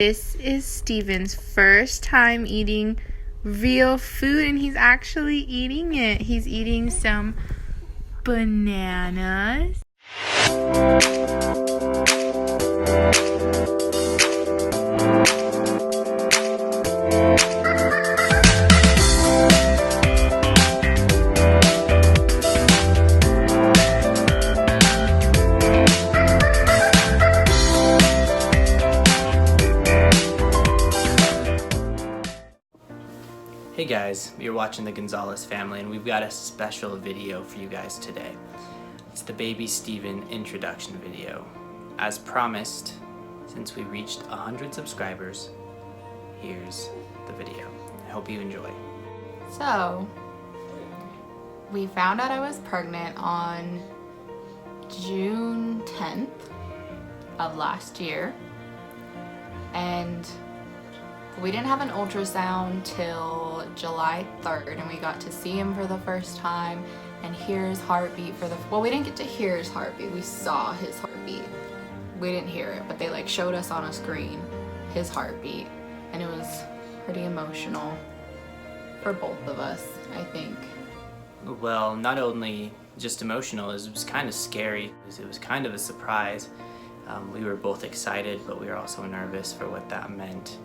This is Steven's first time eating real food, and he's actually eating it. He's eating some bananas. Hey guys, you're watching the Gonzalez family and we've got a special video for you guys today. It's the baby Steven introduction video. As promised, since we reached 100 subscribers, here's the video. I hope you enjoy. So, we found out I was pregnant on June 10th of last year, and we didn't have an ultrasound till July 3rd, and we got to see him for the first time and hear his heartbeat well, we didn't get to hear his heartbeat, we saw his heartbeat. We didn't hear it, but they showed us on a screen his heartbeat, and it was pretty emotional for both of us, I think. Well, not only just emotional, it was kind of scary. It was kind of a surprise. We were both excited, but we were also nervous for what that meant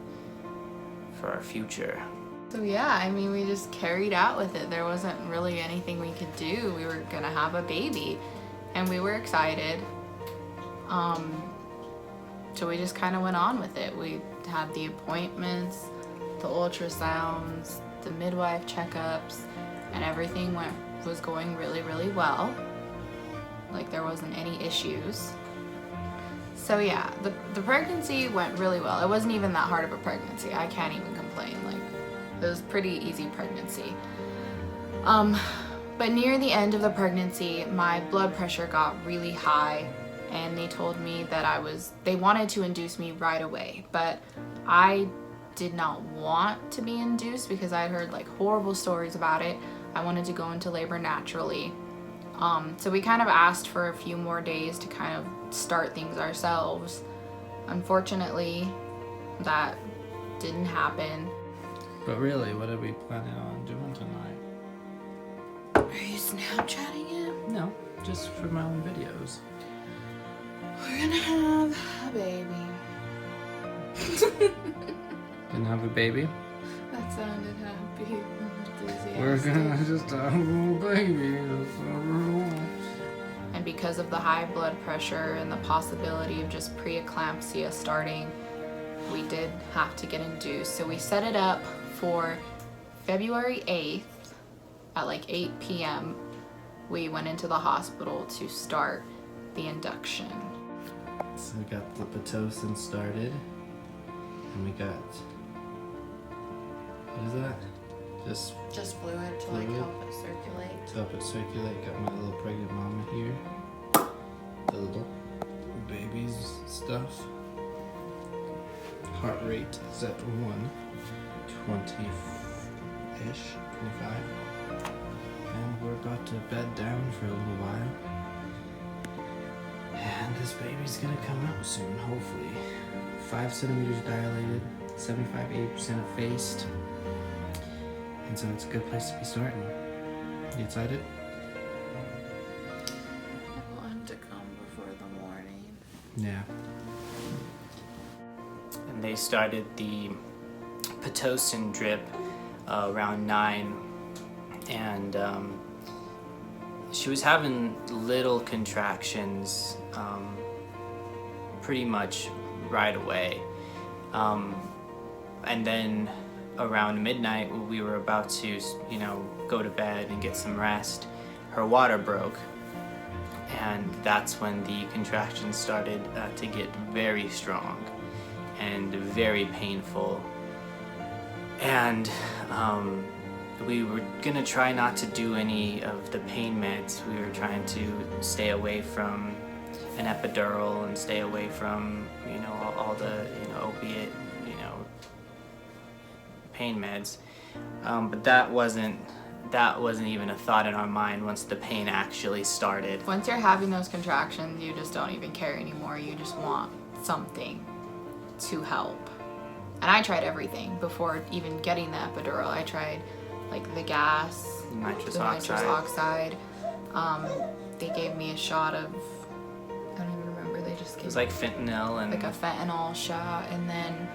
for our future. So yeah, I mean, we just carried out with it. There wasn't really anything we could do. We were gonna have a baby and we were excited. So we just kind of went on with it. We had the appointments, the ultrasounds, the midwife checkups, and everything was going really, really well. Like, there wasn't any issues. So yeah, the pregnancy went really well. It wasn't even that hard of a pregnancy. I can't even complain. Like, it was pretty easy pregnancy. But near the end of the pregnancy, my blood pressure got really high, and they told me that they wanted to induce me right away, but I did not want to be induced because I had heard horrible stories about it. I wanted to go into labor naturally. So we kind of asked for a few more days to kind of start things ourselves. Unfortunately, that didn't happen. But really, what are we planning on doing tonight? Are you Snapchatting it? No, just for my own videos. We're gonna have a baby. Gonna have a baby? That sounded happy. We're gonna just have a little baby. And because of the high blood pressure and the possibility of just preeclampsia starting, we did have to get induced. So we set it up for February 8th at 8 p.m. We went into the hospital to start the induction. So we got the Pitocin started, and we got, what is that? Just fluid to Fluid. help it circulate. To help it circulate. Got my little pregnant mama here. The little baby's stuff. Heart rate is at 120-ish, 25. And we're about to bed down for a little while. And this baby's gonna come out soon, hopefully. 5 centimeters dilated, 75-80% effaced. And so it's a good place to be starting. You excited? I want him to come before the morning. Yeah. And they started the Pitocin drip around 9, and she was having little contractions pretty much right away. And then around midnight, we were about to, go to bed and get some rest. Her water broke, and that's when the contractions started to get very strong and very painful. And we were gonna try not to do any of the pain meds. We were trying to stay away from an epidural and stay away from, all the, opiate, pain meds. But that wasn't even a thought in our mind once the pain actually started. Once you're having those contractions, you just don't even care anymore. You just want something to help. And I tried everything before even getting the epidural. I tried like the gas, Nitrous the oxide. nitrous oxide. They gave me a shot of, I don't even remember, they just It gave was me like fentanyl and like a fentanyl shot, and then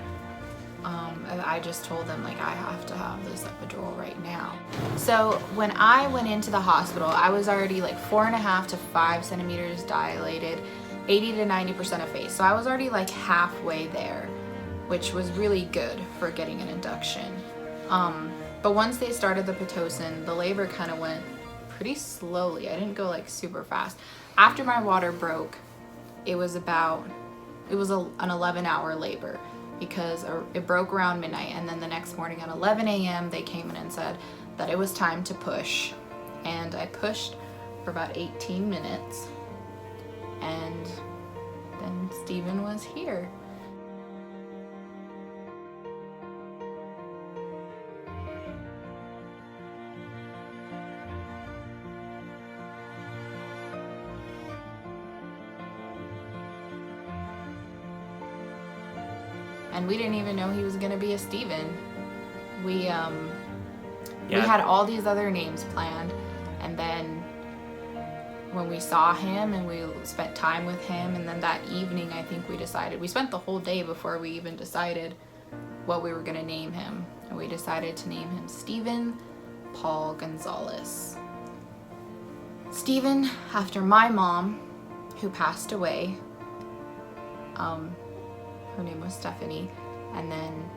I just told them like I have to have this epidural right now. So when I went into the hospital, I was already like 4.5 to 5 centimeters dilated, 80 to 90% of face. So I was already like halfway there, which was really good for getting an induction. But once they started the Pitocin, the labor kind of went pretty slowly. I didn't go like super fast. After my water broke, it was an 11-hour labor, because it broke around midnight, and then the next morning at 11 a.m. they came in and said that it was time to push. And I pushed for about 18 minutes, and then Steven was here. And we didn't even know he was gonna be a Steven. We had all these other names planned, and then when we saw him and we spent time with him, and then that evening I think we spent the whole day before we even decided what we were gonna name him. And we decided to name him Steven Paul Gonzalez. Steven, after my mom, who passed away. Her name was Stephanie, and then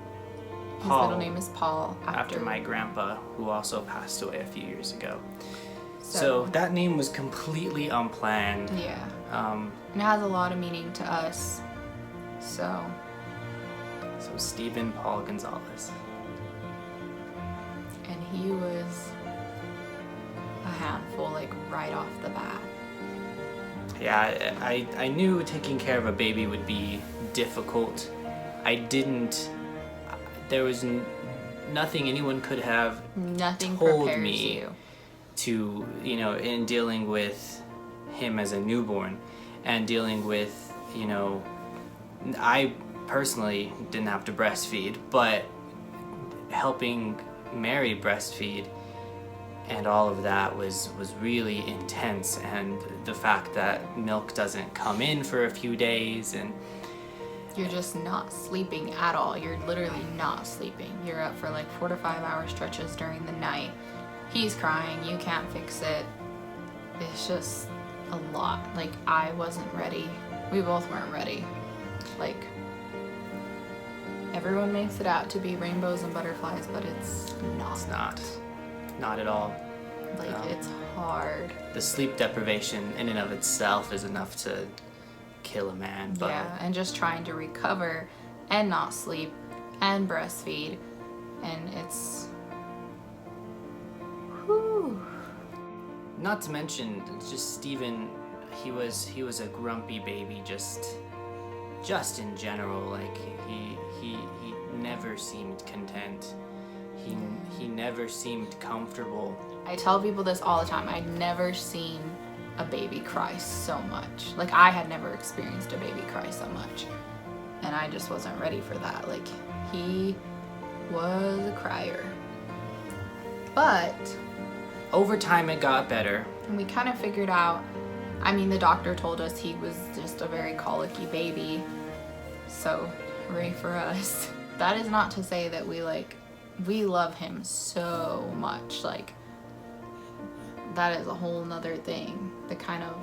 his Paul, middle name is Paul. After my grandpa, who also passed away a few years ago. So that name was completely unplanned. Yeah. And it has a lot of meaning to us. So Steven Paul Gonzalez. And he was a handful, like right off the bat. Yeah, I knew taking care of a baby would be difficult. There was nothing anyone could have Nothing told prepares me you. to, in dealing with him as a newborn and dealing with, I personally didn't have to breastfeed, but helping Mary breastfeed and all of that was really intense. And the fact that milk doesn't come in for a few days, and You're just not sleeping at all. You're literally not sleeping. You're up for like 4 to 5 hour stretches during the night. He's crying, you can't fix it. It's just a lot. Like, I wasn't ready. We both weren't ready. Like, everyone makes it out to be rainbows and butterflies, but it's not. it's not at all. Like, No. it's hard. The sleep deprivation in and of itself is enough to kill a man. But Yeah, and just trying to recover and not sleep and breastfeed. And it's... Whew. not to mention, just Steven, he was a grumpy baby, just in general. Like, he never seemed content. He never seemed comfortable. I tell people this all the time. I'd never seen a baby cry so much. Like, I had never experienced a baby cry so much. And I just wasn't ready for that. Like, he was a crier. But Over time, it got better. and we kind of figured out, I mean, the doctor told us he was just a very colicky baby. So, hooray for us. That is not to say that we love him so much. Like, that is a whole nother thing. The kind of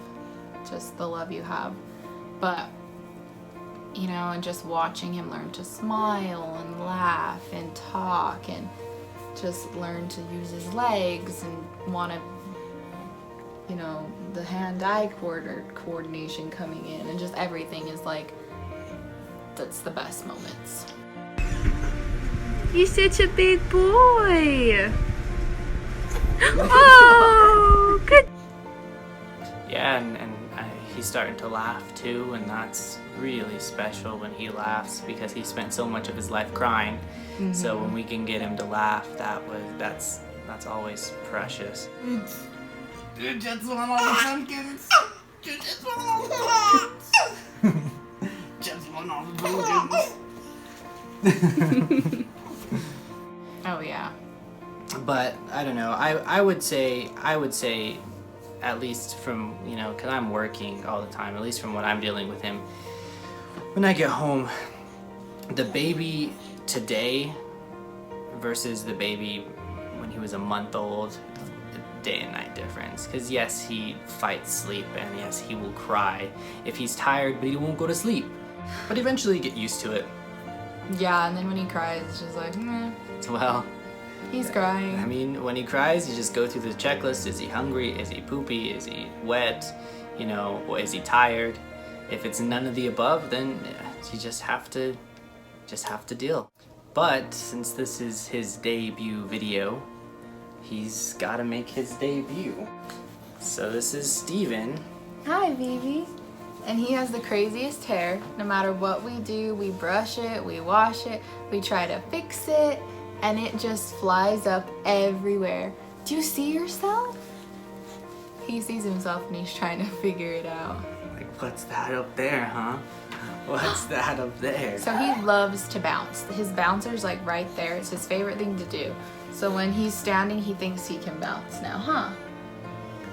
just the love you have. But, and just watching him learn to smile and laugh and talk and just learn to use his legs and want to, the hand-eye coordination coming in, and just everything is like, that's the best moments. You're such a big boy. Oh, good. Yeah, and he's starting to laugh too, and that's really special when he laughs, because he spent so much of his life crying. Mm-hmm. So when we can get him to laugh, that's always precious. You just want all the pumpkins. You just want all the pumpkins. Just want all the pumpkins. Oh yeah. But I don't know. I would say at least from, you know, because I'm working all the time, at least from what I'm dealing with him, when I get home, the baby today versus the baby when he was a month old, day and night difference. Because yes, he fights sleep, and yes, he will cry if he's tired, but he won't go to sleep. But eventually you get used to it. Yeah, and then when he cries, it's just like, meh, Well, he's crying. I mean, when he cries, you just go through the checklist. Is he hungry? Is he poopy? Is he wet? You know, or is he tired? If it's none of the above, then you just have to deal. But since this is his debut video, he's got to make his debut. So this is Steven. Hi, baby. And he has the craziest hair. No matter what we do, we brush it, we wash it, we try to fix it, and it just flies up everywhere. Do you see yourself? He sees himself and he's trying to figure it out. Like, what's that up there, huh? What's that up there? So he loves to bounce. His bouncer's like right there. It's his favorite thing to do. So when he's standing, he thinks he can bounce now, huh?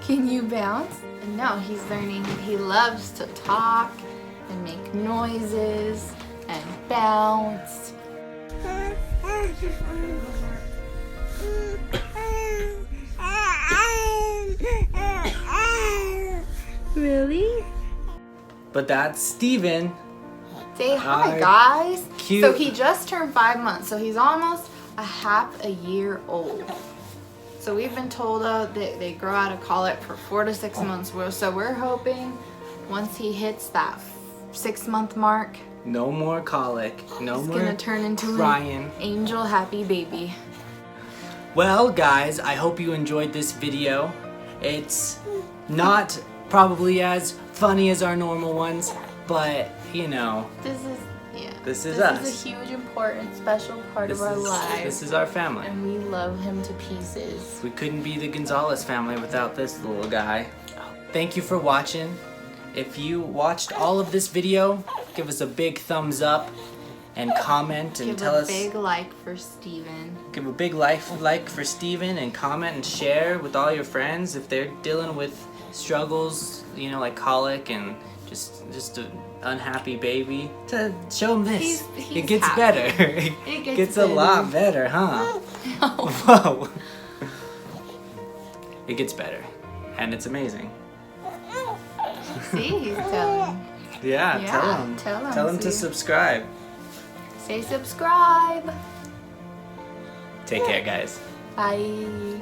Can you bounce? And now he's learning. He loves to talk and make noises and bounce. Really? But that's Steven. Say hi, Hi. guys. Cute. So he just turned 5 months. So he's almost a half a year old. So we've been told that they grow out of colic for 4 to 6 months. So we're hoping once he hits that 6-month mark, No more colic. No he's more gonna turn into crying. an angel happy baby. Well, guys, I hope you enjoyed this video. It's not probably as funny as our normal ones, but you know, This is us. a huge, important, special part of our lives. this is our family. And we love him to pieces. We couldn't be the Gonzalez family without this little guy. Thank you for watching. If you watched all of this video, give us a big thumbs up and comment and Give tell a us. big like for Steven. Give a big like for Steven and comment and share with all your friends if they're dealing with struggles, you know, like colic and just an unhappy baby. To show them this. He's it gets happy. better. It It gets gets a lot better, huh? Whoa. It gets better. And it's amazing. See, he's telling. Yeah, Yeah, tell them. tell 'em, to see. subscribe. Say subscribe. Take care, guys. Bye.